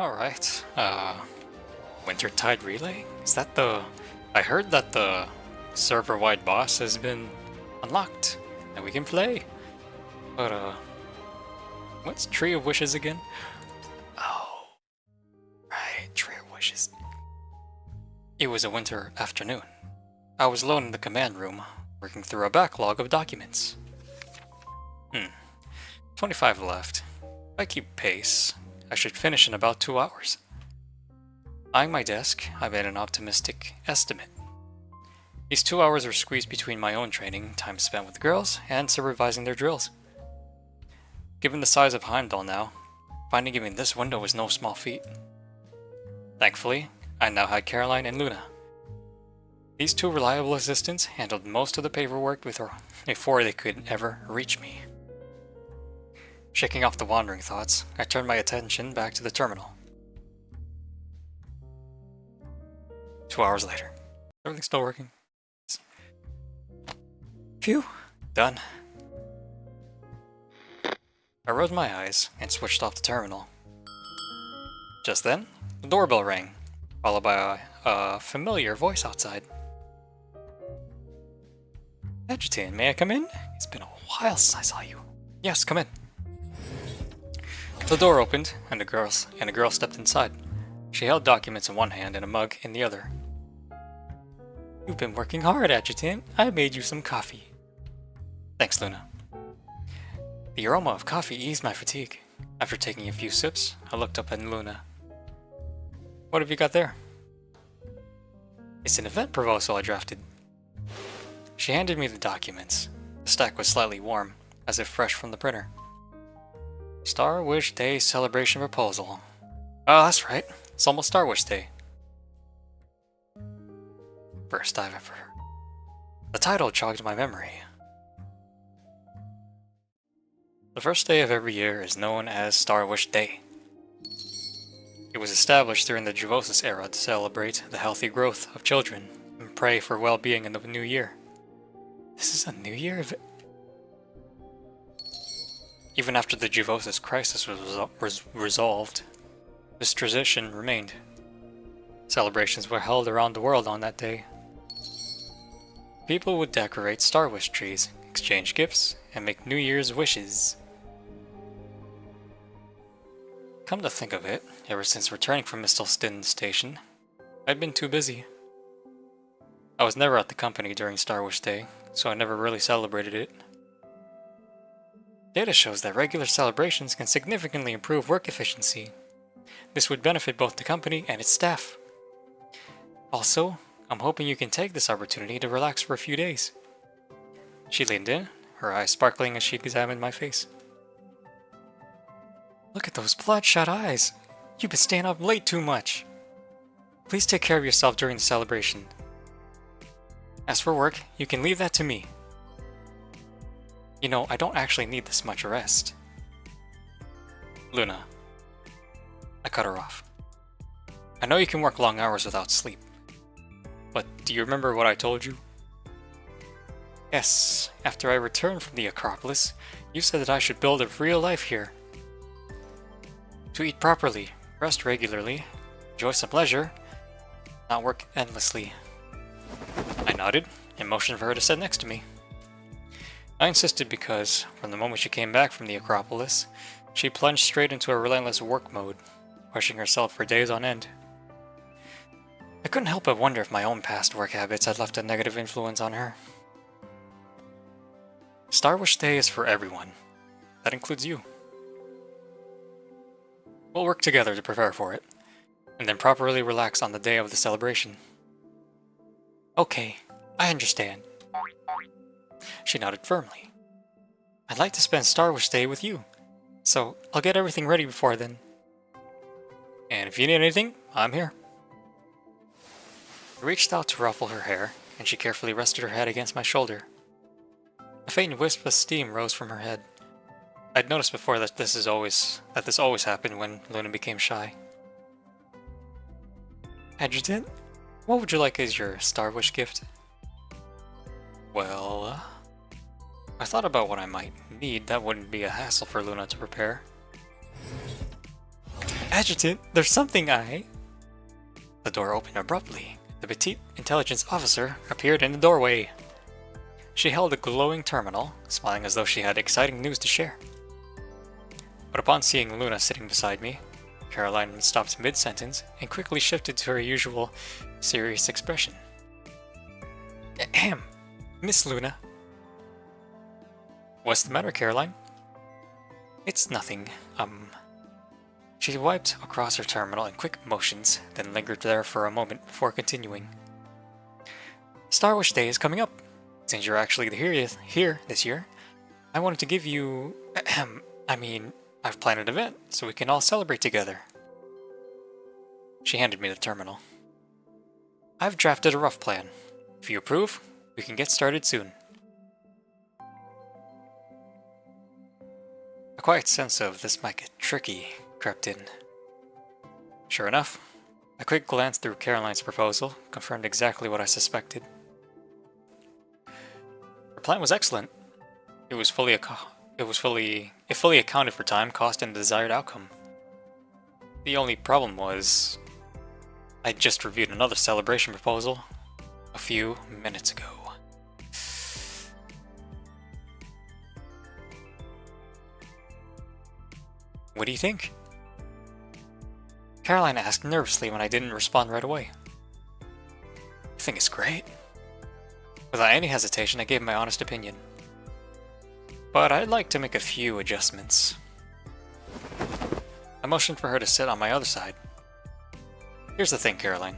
Alright, Wintertide Relay? Is that the... I heard that the server-wide boss has been unlocked, and we can play. But, what's Tree of Wishes again? Oh, right, Tree of Wishes. It was a winter afternoon. I was alone in the command room, working through a backlog of documents. 25 left. If I keep pace, I should finish in about 2 hours. Eyeing my desk, I made an optimistic estimate. These 2 hours were squeezed between my own training, time spent with the girls, and supervising their drills. Given the size of Heimdall now, finding even this window was no small feat. Thankfully, I now had Caroline and Luna. These two reliable assistants handled most of the paperwork before they could ever reach me. Shaking off the wandering thoughts, I turned my attention back to the terminal. 2 hours later. Everything's still working. Phew, done. I rolled my eyes and switched off the terminal. Just then, the doorbell rang, followed by a familiar voice outside. Adjutant, may I come in? It's been a while since I saw you. Yes, come in. The door opened, and a girl stepped inside. She held documents in one hand and a mug in the other. You've been working hard, Adjutant. I made you some coffee. Thanks, Luna. The aroma of coffee eased my fatigue. After taking a few sips, I looked up at Luna. What have you got there? It's an event proposal I drafted. She handed me the documents. The stack was slightly warm, as if fresh from the printer. Star Wish Day Celebration Proposal. Oh, that's right. It's almost Star Wish Day. First I've ever heard. The title jogged my memory. The first day of every year is known as Star Wish Day. It was established during the Juvosis era to celebrate the healthy growth of children and pray for well-being in the new year. This is a new year of it. Even after the Juvosis crisis was resolved, this tradition remained. Celebrations were held around the world on that day. People would decorate Star Wish trees, exchange gifts, and make New Year's wishes. Come to think of it, ever since returning from Mistelsten Station, I'd been too busy. I was never at the company during Star Wish Day, so I never really celebrated it. Data shows that regular celebrations can significantly improve work efficiency. This would benefit both the company and its staff. Also, I'm hoping you can take this opportunity to relax for a few days. She leaned in, her eyes sparkling as she examined my face. Look at those bloodshot eyes. You've been staying up late too much. Please take care of yourself during the celebration. As for work, you can leave that to me. You know, I don't actually need this much rest. Luna. I cut her off. I know you can work long hours without sleep. But do you remember what I told you? Yes, after I returned from the Acropolis, you said that I should build a real life here. To eat properly, rest regularly, enjoy some pleasure, not work endlessly. I nodded and motioned for her to sit next to me. I insisted because, from the moment she came back from the Acropolis, she plunged straight into a relentless work mode, pushing herself for days on end. I couldn't help but wonder if my own past work habits had left a negative influence on her. Star Wish Day is for everyone. That includes you. We'll work together to prepare for it, and then properly relax on the day of the celebration. Okay, I understand. She nodded firmly. I'd like to spend Star Wish Day with you, so I'll get everything ready before then. And if you need anything, I'm here. I reached out to ruffle her hair, and she carefully rested her head against my shoulder. A faint wisp of steam rose from her head. I'd noticed before that this always happened when Luna became shy. Adjutant, what would you like as your Star Wish gift? Well, I thought about what I might need that wouldn't be a hassle for Luna to prepare. Adjutant, there's something I... The door opened abruptly. The petite intelligence officer appeared in the doorway. She held a glowing terminal, smiling as though she had exciting news to share. But upon seeing Luna sitting beside me, Caroline stopped mid-sentence and quickly shifted to her usual serious expression. Ahem, Miss Luna. What's the matter, Caroline? It's nothing, She wiped across her terminal in quick motions, then lingered there for a moment before continuing. Star Wars Day is coming up. Since you're actually here this year, I wanted to give you... I've planned an event, so we can all celebrate together. She handed me the terminal. I've drafted a rough plan. If you approve, we can get started soon. A quiet sense of this might get tricky crept in. Sure enough, a quick glance through Caroline's proposal confirmed exactly what I suspected. Her plan was excellent. It fully accounted for time, cost, and the desired outcome. The only problem was, I just reviewed another celebration proposal a few minutes ago. What do you think? Caroline asked nervously when I didn't respond right away. I think it's great. Without any hesitation, I gave my honest opinion. But I'd like to make a few adjustments. I motioned for her to sit on my other side. Here's the thing, Caroline.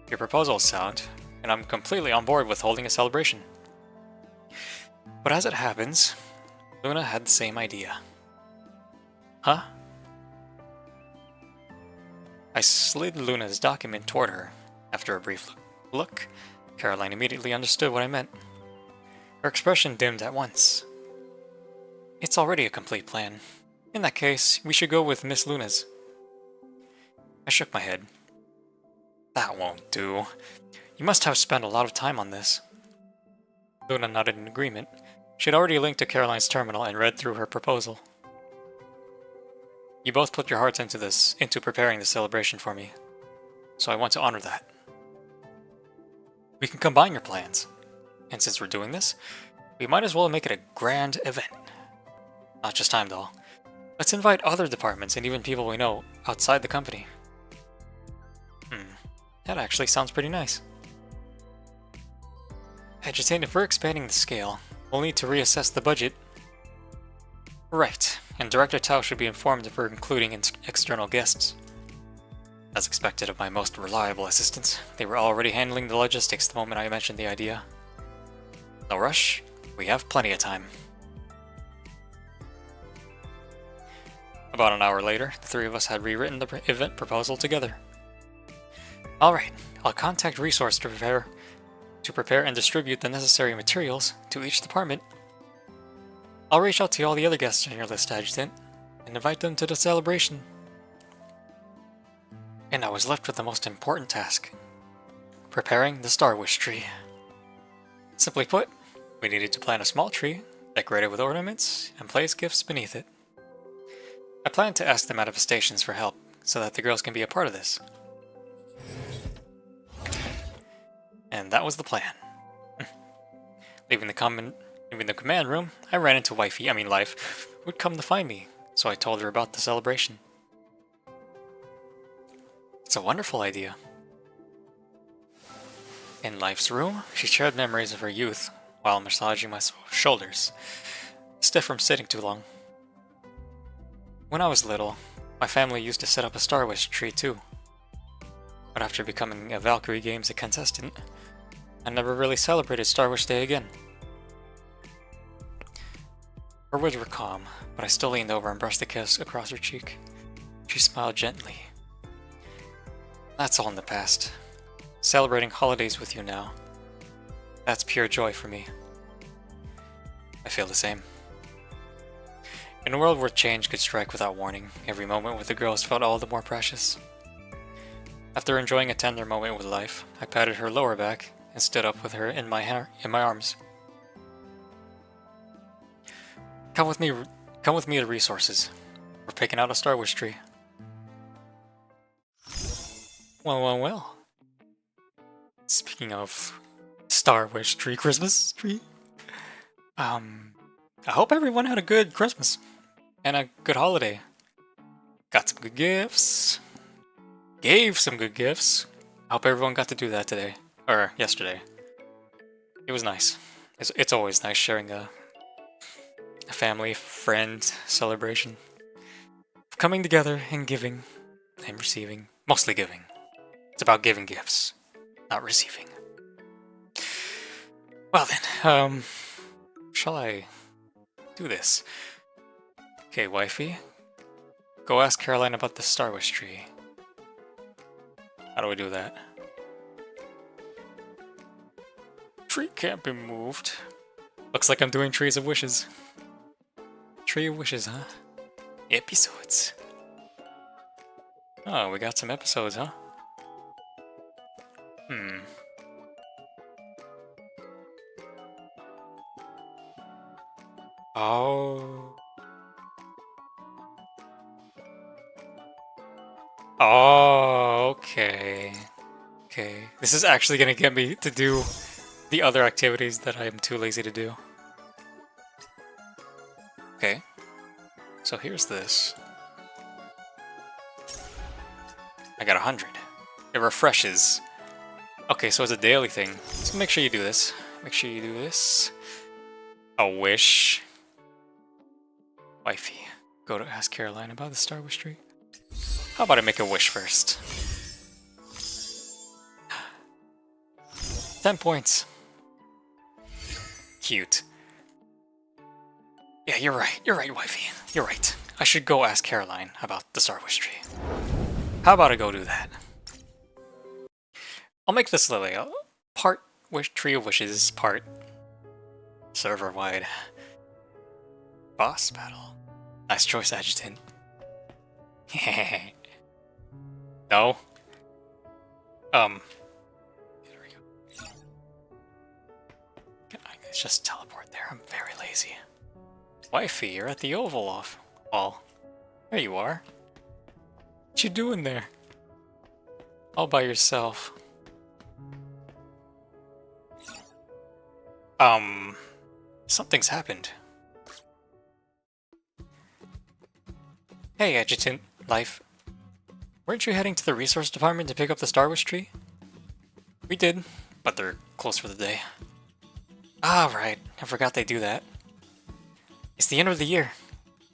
Your proposal is sound, and I'm completely on board with holding a celebration. But as it happens, Luna had the same idea. Huh? I slid Luna's document toward her. After a brief look, Caroline immediately understood what I meant. Her expression dimmed at once. It's already a complete plan. In that case, we should go with Miss Luna's. I shook my head. That won't do. You must have spent a lot of time on this. Luna nodded in agreement. She had already linked to Caroline's terminal and read through her proposal. You both put your hearts into preparing the celebration for me, so I want to honor that. We can combine your plans, and since we're doing this, we might as well make it a grand event. Not just Heimdall. Let's invite other departments and even people we know outside the company. That actually sounds pretty nice. Agitate, if we're expanding the scale, we'll need to reassess the budget. Right, and Director Tao should be informed if we're including external guests. As expected of my most reliable assistants, they were already handling the logistics the moment I mentioned the idea. No rush, we have plenty of time. About an hour later, the three of us had rewritten the event proposal together. Alright, I'll contact Resource to prepare and distribute the necessary materials to each department. I'll reach out to all the other guests on your list, Adjutant, and invite them to the celebration. And I was left with the most important task. Preparing the Star Wish tree. Simply put, we needed to plant a small tree, decorate it with ornaments, and place gifts beneath it. I planned to ask the manifestations for help, so that the girls can be a part of this. And that was the plan. Leaving the command room, I ran into Life, who'd come to find me, so I told her about the celebration. It's a wonderful idea. In Life's room, she shared memories of her youth while massaging my shoulders, stiff from sitting too long. When I was little, my family used to set up a Star Wish tree too. But after becoming a Valkyrie Games contestant, I never really celebrated Star Wish Day again. Her words were calm, but I still leaned over and brushed a kiss across her cheek. She smiled gently. That's all in the past. Celebrating holidays with you now. That's pure joy for me. I feel the same. In a world where change could strike without warning, every moment with the girls felt all the more precious. After enjoying a tender moment with Life, I patted her lower back and stood up with her in my arms. Come with me to Resources. We're picking out a Star Wish tree. Well. Speaking of Star Wish tree, Christmas tree, I hope everyone had a good Christmas and a good holiday. Got some good gifts. Gave some good gifts. I hope everyone got to do that today. Or yesterday. It was nice. It's always nice sharing a family, friend celebration. Coming together and giving and receiving. Mostly giving. It's about giving gifts, not receiving. Well then, shall I do this? Okay, wifey. Go ask Caroline about the Star Wish tree. How do we do that? Tree can't be moved. Looks like I'm doing Trees of Wishes. Tree of Wishes, huh? Episodes. Oh, we got some episodes, huh? Oh. Oh, okay. Okay. This is actually gonna get me to do the other activities that I'm too lazy to do. Okay. So here's this. I got 100. It refreshes. Okay, so it's a daily thing. So make sure you do this. Make sure you do this. A wish. Wifey. Go to ask Caroline about the Star Wish tree. How about I make a wish first? 10 points. Cute. Yeah, you're right, wifey. You're right. I should go ask Caroline about the Star Wish tree. How about I go do that? I'll make this literally a part Tree of Wishes, part server-wide boss battle. Nice choice, Adjutant. No. There we go. Can I just teleport there? I'm very lazy. Wifey, you're at the Oval Hall. There you are. What you doing there? All by yourself. Something's happened. Hey, Adjutant, Life. Weren't you heading to the resource department to pick up the Star Wish tree? We did, but they're closed for the day. Ah, right. I forgot they do that. It's the end of the year.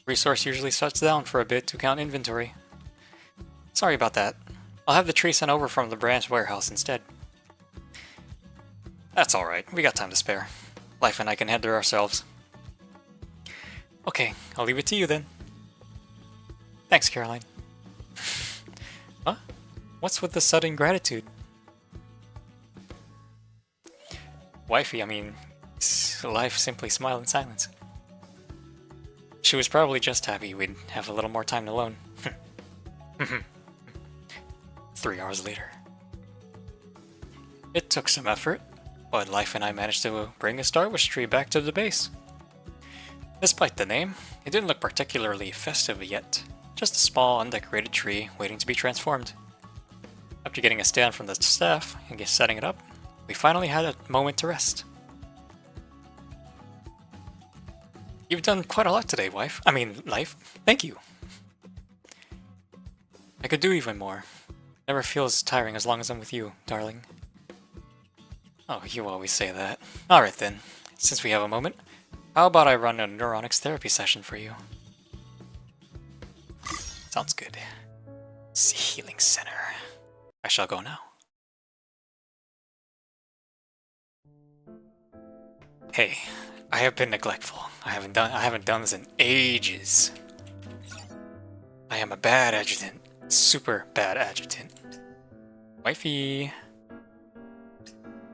Resource usually shuts down for a bit to count inventory. Sorry about that. I'll have the tree sent over from the branch warehouse instead. That's alright. We got time to spare. Life and I can head there ourselves. Okay, I'll leave it to you then. Thanks, Caroline. Huh? What's with the sudden gratitude? Wifey, I mean, Life simply smiled in silence. She was probably just happy we'd have a little more time alone. 3 hours later. It took some effort, but Life and I managed to bring a Star Wish tree back to the base. Despite the name, it didn't look particularly festive yet. Just a small, undecorated tree waiting to be transformed. After getting a stand from the staff and setting it up, we finally had a moment to rest. You've done quite a lot today, Life. Thank you. I could do even more. Never feels tiring as long as I'm with you, darling. Oh, you always say that. Alright then, since we have a moment, how about I run a neuronics therapy session for you? Sounds good. Healing Center. I shall go now. Hey, I have been neglectful. I haven't done this in ages. I am a bad adjutant. Super bad adjutant. Wifey.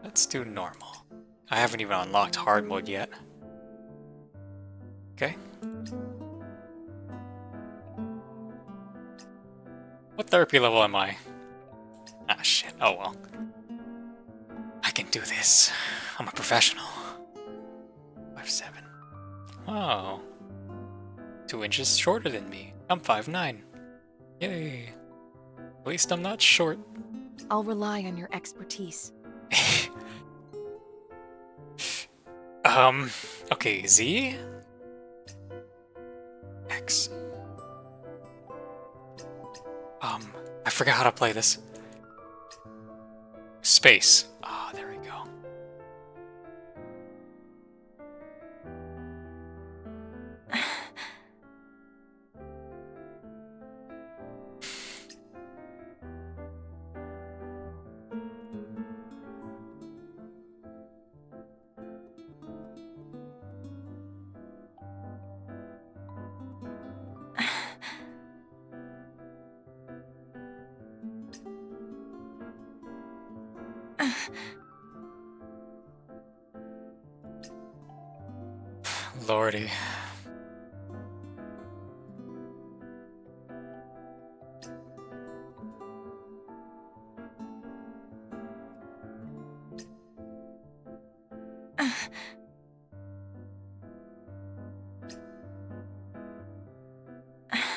Let's do normal. I haven't even unlocked hard mode yet. Okay. What therapy level am I? Ah, shit. Oh well. I can do this. I'm a professional. 5'7". Oh. 2 inches shorter than me. I'm 5'9". Yay. At least I'm not short. I'll rely on your expertise. Okay, Z? X. I forgot how to play this. Space. Ah, there we go. Lordy.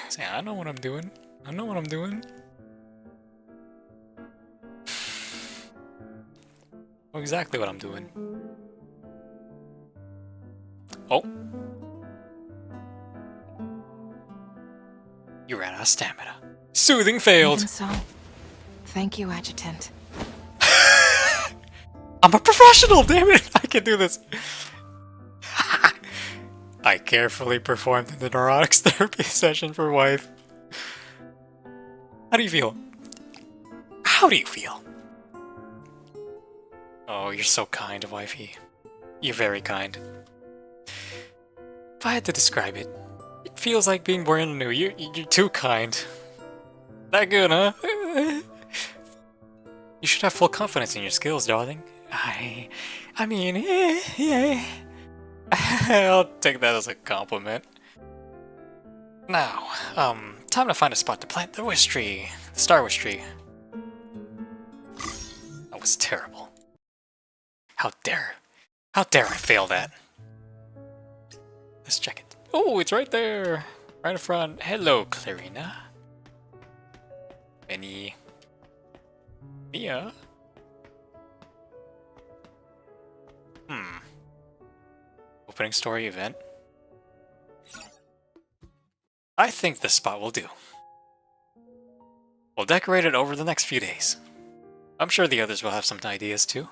Say, I know what I'm doing. I know what I'm doing. I know exactly what I'm doing. Oh. You ran out of stamina. Soothing failed. Even so, thank you, Adjutant. I'm a professional, damn it! I can do this. I carefully performed the neurotics therapy session for wife. How do you feel? How do you feel? Oh, you're so kind, wifey. You're very kind. If I had to describe it, it feels like being born anew. You're too kind. That good, huh? You should have full confidence in your skills, darling. I mean, yeah. I'll take that as a compliment. Now, time to find a spot to plant the wish tree. The star wish tree. That was terrible. How dare I fail that? Let's check it. Oh, it's right there! Right in front. Hello, Clarina. Benny. Mia? Opening story event. I think this spot will do. We'll decorate it over the next few days. I'm sure the others will have some ideas too.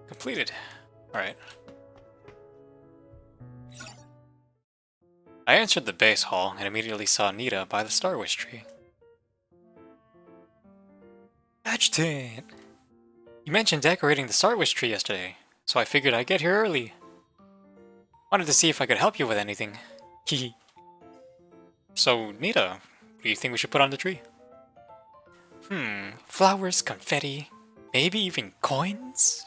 Completed. Alright. I entered the base hall and immediately saw Nita by the Star Wish tree. Adjutant! You mentioned decorating the Star Wish tree yesterday, so I figured I'd get here early. Wanted to see if I could help you with anything. Hehe. So, Nita, what do you think we should put on the tree? Flowers, confetti, maybe even coins?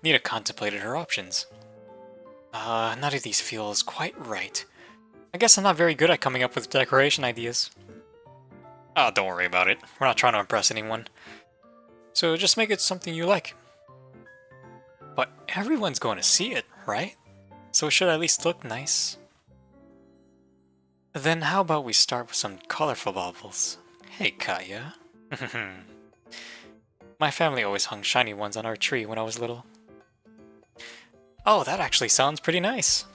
Nita contemplated her options. None of these feels quite right. I guess I'm not very good at coming up with decoration ideas. Ah, don't worry about it. We're not trying to impress anyone. So just make it something you like. But everyone's going to see it, right? So it should at least look nice. Then how about we start with some colorful baubles? Hey, Kaya. My family always hung shiny ones on our tree when I was little. Oh, that actually sounds pretty nice.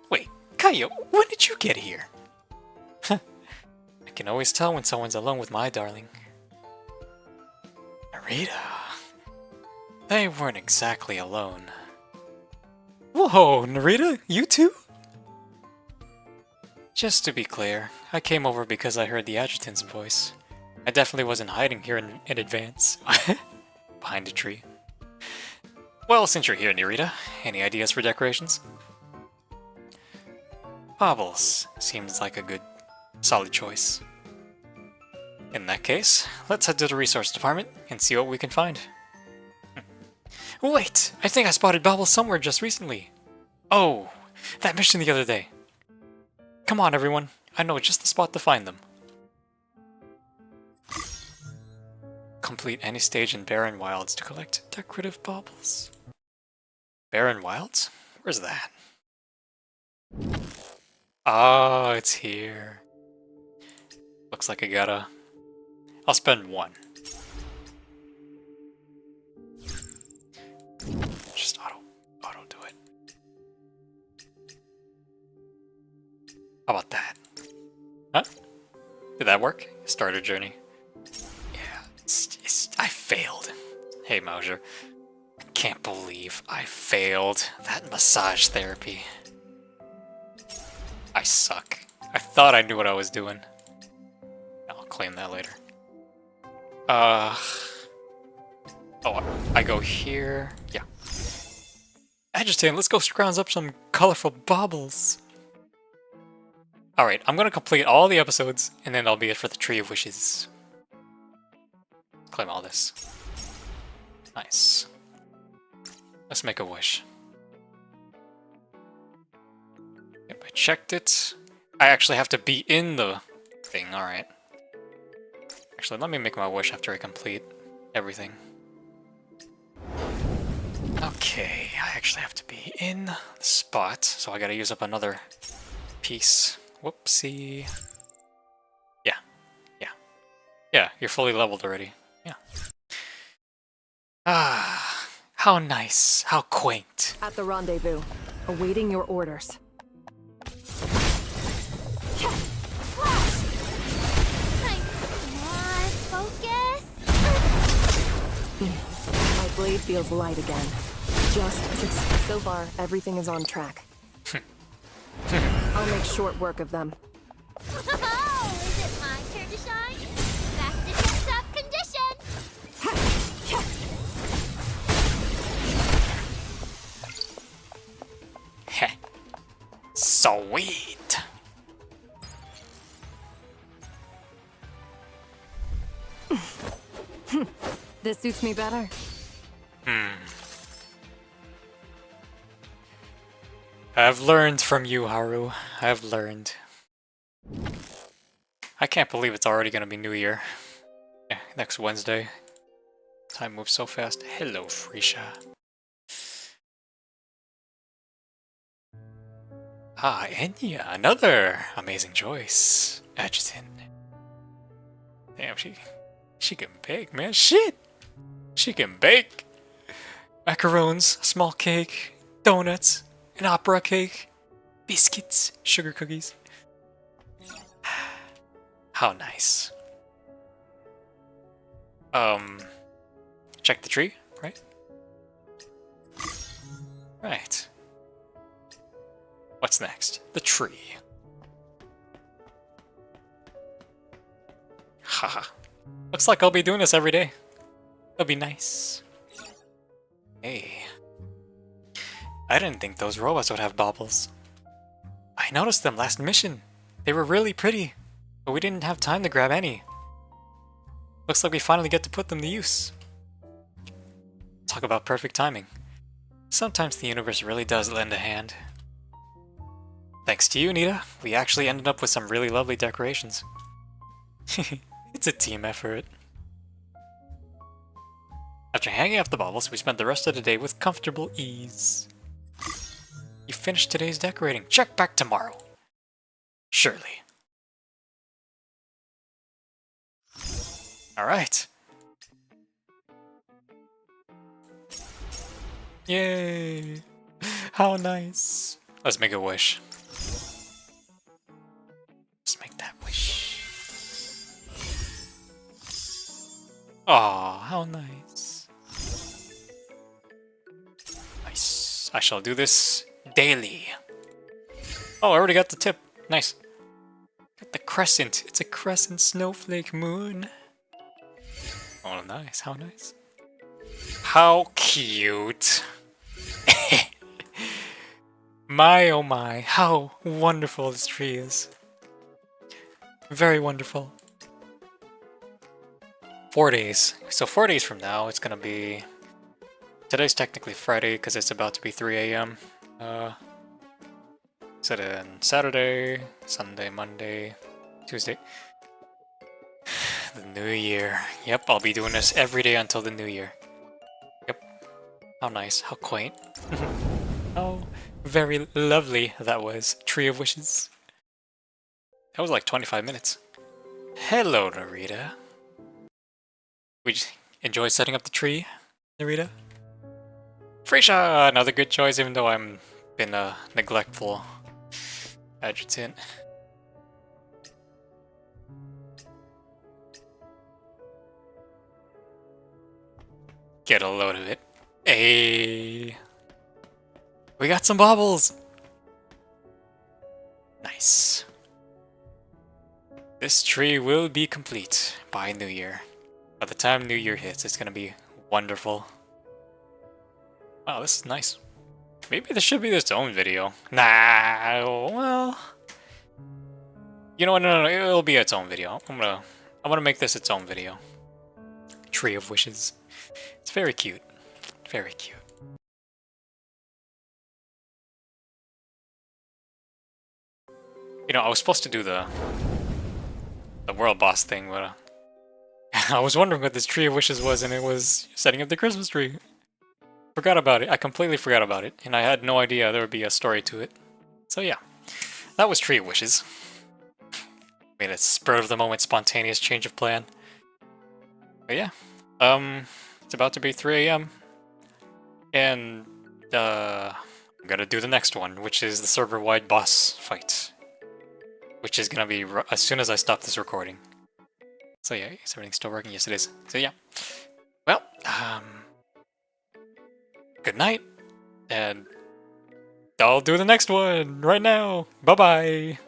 Wait, Kaya, when did you get here? I can always tell when someone's alone with my darling. Narita. They weren't exactly alone. Whoa, Narita, you too? Just to be clear, I came over because I heard the adjutant's voice. I definitely wasn't hiding here in advance. Behind a tree. Well, since you're here, Narita, any ideas for decorations? Baubles seems like a good, solid choice. In that case, let's head to the resource department and see what we can find. Wait! I think I spotted baubles somewhere just recently. Oh, that mission the other day. Come on, everyone. I know just the spot to find them. Complete any stage in Barren Wilds to collect decorative baubles. Barren Wilds? Where's that? Oh, it's here. looks like I gotta... I'll spend 1. Just auto do it. How about that? Huh? Did that work? Start a journey. Yeah, I failed. Hey, Mauser. I can't believe I failed that massage therapy. I suck. I thought I knew what I was doing. I'll claim that later. Oh, I go here. Yeah. Agitate, let's go scrounge up some colorful baubles. Alright, I'm gonna complete all the episodes, and then that'll be it for the Tree of Wishes. Claim all this. Nice. Let's make a wish. Yep, I checked it. I actually have to be in the thing, alright. Actually, let me make my wish after I complete everything. Okay, I actually have to be in the spot, so I gotta use up another piece. Whoopsie. Yeah, you're fully leveled already. Yeah. Ah, how nice, how quaint. At the rendezvous, awaiting your orders. My blade feels light again. So far, everything is on track. I'll make short work of them. Oh, is it my turn to shine? Back to tip-top condition! Heh. Sweet. This suits me better. I've learned from you, Haru. I've learned. I can't believe it's already gonna be New Year. Yeah, next Wednesday. Time moves so fast. Hello, Frisha. Ah, Enya, another amazing choice. Adjutant. Damn, she can bake, man. Shit! She can bake! Macarons, small cake, donuts, an opera cake, biscuits, sugar cookies. How nice. Check the tree, right? Right. What's next? The tree. Haha. Looks like I'll be doing this every day. That'll be nice. Hey. I didn't think those robots would have baubles. I noticed them last mission. They were really pretty, but we didn't have time to grab any. Looks like we finally get to put them to use. Talk about perfect timing. Sometimes the universe really does lend a hand. Thanks to you, Nita, we actually ended up with some really lovely decorations. It's a team effort. After hanging up the baubles, we spent the rest of the day with comfortable ease. You finished today's decorating. Check back tomorrow. Surely. Alright. Yay! How nice. Let's make a wish. Let's make that wish. Aw, how nice. Nice. I shall do this daily. Oh, I already got the tip. Nice. Got the crescent. It's a crescent snowflake moon. Oh, nice. How nice. How cute. My oh my, how wonderful this tree is. Very wonderful. 4 days. So 4 days from now, it's gonna be... Today's technically Friday because it's about to be 3 a.m. So then Saturday, Sunday, Monday, Tuesday. The new year. Yep, I'll be doing this every day until the new year. Yep. How nice. How quaint. How very lovely that was. Tree of Wishes. That was like 25 minutes. Hello, Narita. We enjoy setting up the tree, Narita? Freisha! Another good choice, even though I'm been a neglectful adjutant. Get a load of it. Hey! We got some baubles! Nice. This tree will be complete by New Year. By the time New Year hits, it's gonna be wonderful. Wow, this is nice. Maybe this should be its own video. Nah, well... You know what, no, it'll be its own video. I'm gonna make this its own video. Tree of Wishes. It's very cute. Very cute. You know, I was supposed to do the world boss thing, but I was wondering what this Tree of Wishes was, and it was setting up the Christmas tree. Forgot about it. I completely forgot about it, and I had no idea there would be a story to it. So yeah, that was Tree of Wishes. I mean, a spur of the moment, spontaneous change of plan. But yeah, it's about to be 3 AM, and I'm gonna do the next one, which is the server-wide boss fight. Which is gonna be as soon as I stop this recording. So yeah, is everything still working? Yes, it is. So yeah. Well, good night, and I'll do the next one right now. Bye-bye.